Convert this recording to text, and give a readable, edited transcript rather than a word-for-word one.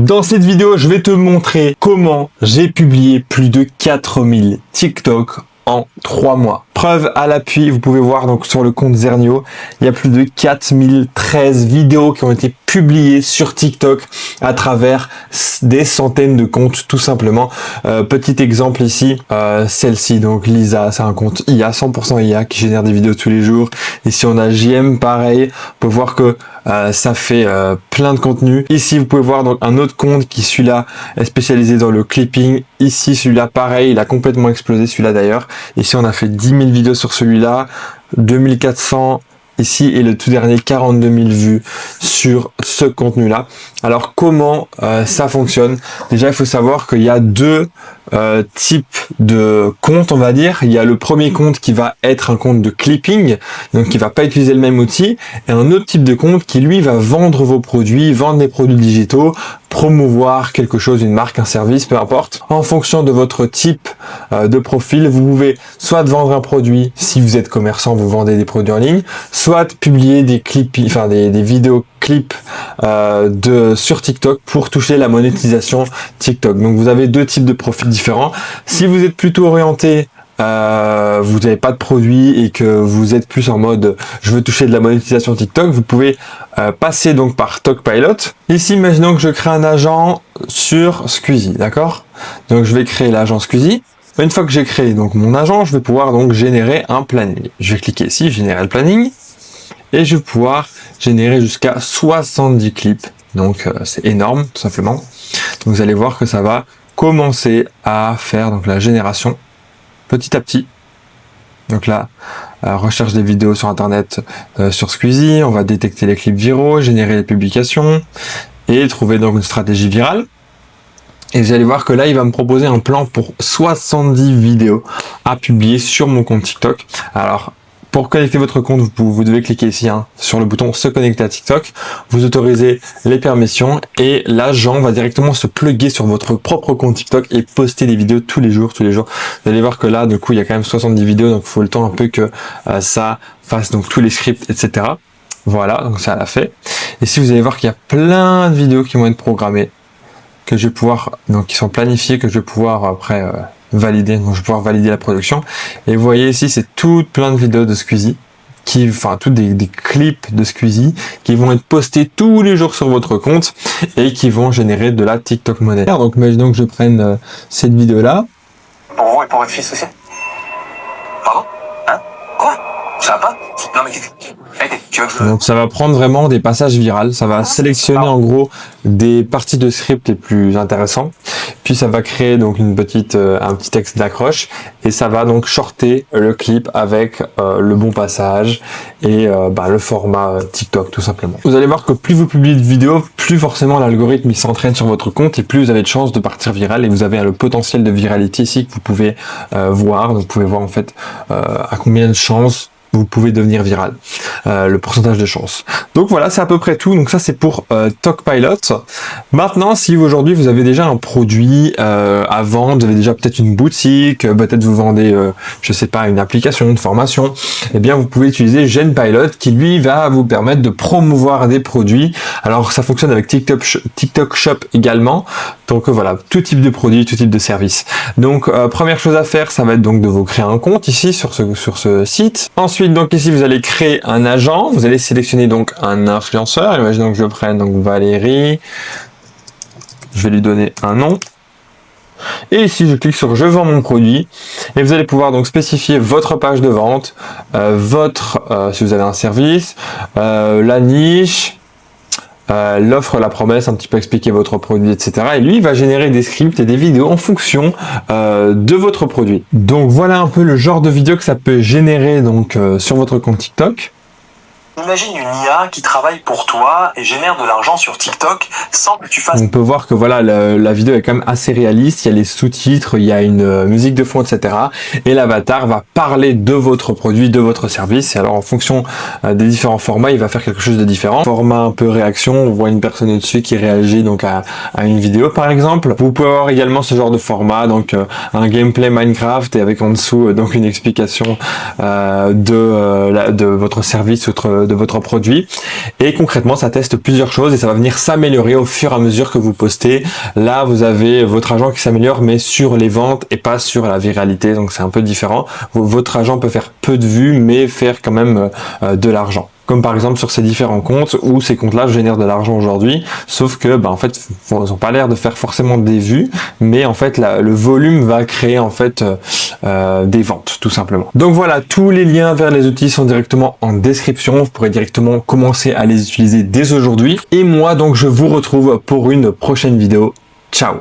Dans cette vidéo, je vais te montrer comment j'ai publié plus de 4000 TikTok en 3 mois. Preuve à l'appui, vous pouvez voir donc sur le compte Zernio, il y a plus de 4013 vidéos qui ont été publiées sur TikTok à travers des centaines de comptes tout simplement. Petit exemple ici, celle-ci donc Lisa, c'est un compte IA, 100% IA qui génère des vidéos tous les jours. Ici on a JM pareil, on peut voir que ça fait plein de contenu. Ici vous pouvez voir donc un autre compte qui celui-là est spécialisé dans le clipping. Ici celui-là pareil, il a complètement explosé celui-là d'ailleurs. Ici on a fait 10 000 vidéos sur celui-là, 2400 ici et le tout dernier 42 000 vues sur ce contenu-là. Alors comment ça fonctionne? Déjà il faut savoir qu'il y a deux types de comptes, on va dire. Il y a le premier compte qui va être un compte de clipping, donc qui va pas utiliser le même outil, et un autre type de compte qui lui va vendre vos produits, vendre des produits digitaux, promouvoir quelque chose, une marque, un service, peu importe. En fonction de votre type de profil, vous pouvez soit vendre un produit, si vous êtes commerçant, vous vendez des produits en ligne, soit publier des clips, enfin des vidéos clips sur TikTok pour toucher la monétisation TikTok. Donc vous avez deux types de profils différents. Si vous êtes plutôt orienté vous n'avez pas de produit et que vous êtes plus en mode je veux toucher de la monétisation TikTok, vous pouvez passer donc par TalkPilot. Ici, imaginons que je crée un agent sur Squeezie, d'accord? Donc je vais créer l'agent Squeezie. Une fois que j'ai créé donc mon agent, je vais pouvoir donc générer un planning. Je vais cliquer ici, générer le planning, et je vais pouvoir générer jusqu'à 70 clips. Donc c'est énorme, tout simplement. Donc vous allez voir que ça va commencer à faire donc la génération petit à petit. Donc là, recherche des vidéos sur internet sur Squeezie, on va détecter les clips viraux, générer les publications et trouver donc une stratégie virale. Et vous allez voir que là, il va me proposer un plan pour 70 vidéos à publier sur mon compte TikTok. Alors, pour connecter votre compte, vous devez cliquer ici sur le bouton se connecter à TikTok. Vous autorisez les permissions et l'agent va directement se plugger sur votre propre compte TikTok et poster des vidéos tous les jours. Vous allez voir que là, du coup, il y a quand même 70 vidéos, donc il faut le temps un peu que ça fasse donc tous les scripts, etc. Voilà, donc ça l'a fait. Et si vous allez voir qu'il y a plein de vidéos qui vont être programmées, que je vais pouvoir, donc qui sont planifiées, que je vais pouvoir après valider, donc je vais pouvoir valider la production. Et vous voyez ici, c'est plein de vidéos de Squeezie, toutes des clips de Squeezie qui vont être postés tous les jours sur votre compte et qui vont générer de la TikTok monnaie. Donc imaginons que je prenne cette vidéo-là. Pour vous et pour votre fils aussi. Pardon? Hein? Quoi? Ça va pas? Non mais tu veux que je... Donc ça va prendre vraiment des passages virales, ça va sélectionner en gros des parties de script les plus intéressants, puis ça va créer donc un petit texte d'accroche et ça va donc shorter le clip avec le bon passage et le format TikTok tout simplement. Vous allez voir que plus vous publiez de vidéos, plus forcément l'algorithme il s'entraîne sur votre compte et plus vous avez de chances de partir viral et vous avez le potentiel de viralité ici que vous pouvez voir. Donc vous pouvez voir en fait à combien de chances vous pouvez devenir viral, le pourcentage de chance. Donc voilà, c'est à peu près tout. Donc ça c'est pour TalkPilot. Maintenant, si aujourd'hui vous avez déjà un produit à vendre, vous avez déjà peut-être une boutique, peut-être vous vendez, je sais pas, une application, une formation, eh bien vous pouvez utiliser GenPilot qui lui va vous permettre de promouvoir des produits. Alors ça fonctionne avec TikTok Shop également. Donc voilà, tout type de produit, tout type de service. Donc première chose à faire, ça va être donc de vous créer un compte ici sur ce site. Ensuite, donc ici vous allez créer un agent, vous allez sélectionner donc un influenceur. Imaginons que je prenne donc Valérie, je vais lui donner un nom. Et ici je clique sur je vends mon produit et vous allez pouvoir donc spécifier votre page de vente, si vous avez un service, la niche, l'offre, la promesse, un petit peu expliquer votre produit, etc. Et lui, il va générer des scripts et des vidéos en fonction de votre produit. Donc voilà un peu le genre de vidéo que ça peut générer donc sur votre compte TikTok. Imagine une IA qui travaille pour toi et génère de l'argent sur TikTok sans que tu fasses... On peut voir que voilà, la vidéo est quand même assez réaliste, il y a les sous-titres, il y a une musique de fond, etc. Et l'avatar va parler de votre produit, de votre service. Et alors en fonction des différents formats, il va faire quelque chose de différent. Format un peu réaction, on voit une personne au-dessus qui réagit donc à une vidéo par exemple. Vous pouvez avoir également ce genre de format, donc un gameplay Minecraft et avec en dessous donc une explication de votre service, de votre produit. Et concrètement, ça teste plusieurs choses et ça va venir s'améliorer au fur et à mesure que vous postez. Là, vous avez votre agent qui s'améliore, mais sur les ventes et pas sur la viralité. Donc, c'est un peu différent. Votre agent peut faire peu de vues, mais faire quand même de l'argent. Comme par exemple sur ces différents comptes où ces comptes-là génèrent de l'argent aujourd'hui, sauf que en fait ils n'ont pas l'air de faire forcément des vues, mais en fait le volume va créer en fait des ventes tout simplement. Donc voilà, tous les liens vers les outils sont directement en description, vous pourrez directement commencer à les utiliser dès aujourd'hui. Et moi donc je vous retrouve pour une prochaine vidéo. Ciao.